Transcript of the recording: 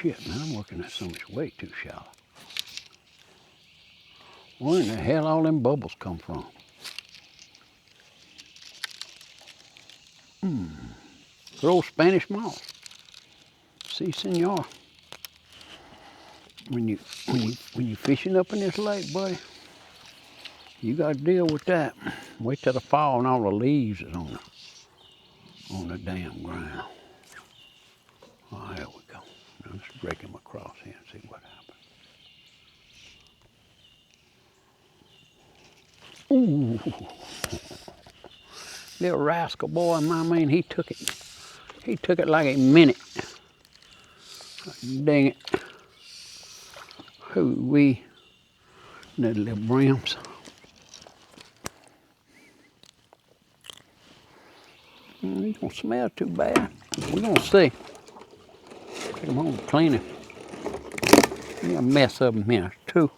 shit, man, I'm working that so much way too shallow. Where in the hell all them bubbles come from? Good old Spanish moss. See, senor. When you fishing up in this lake, buddy, you got to deal with that. Wait till the fall and all the leaves is on the damn ground. Oh, there we go. Now let's break him across here and see what happens. Ooh, little rascal boy, my man, he took it like a minute. Dang it. Hoo-wee. That little brims. He don't smell too bad. We're gonna see. Take him home and clean him. We got a mess of them here too.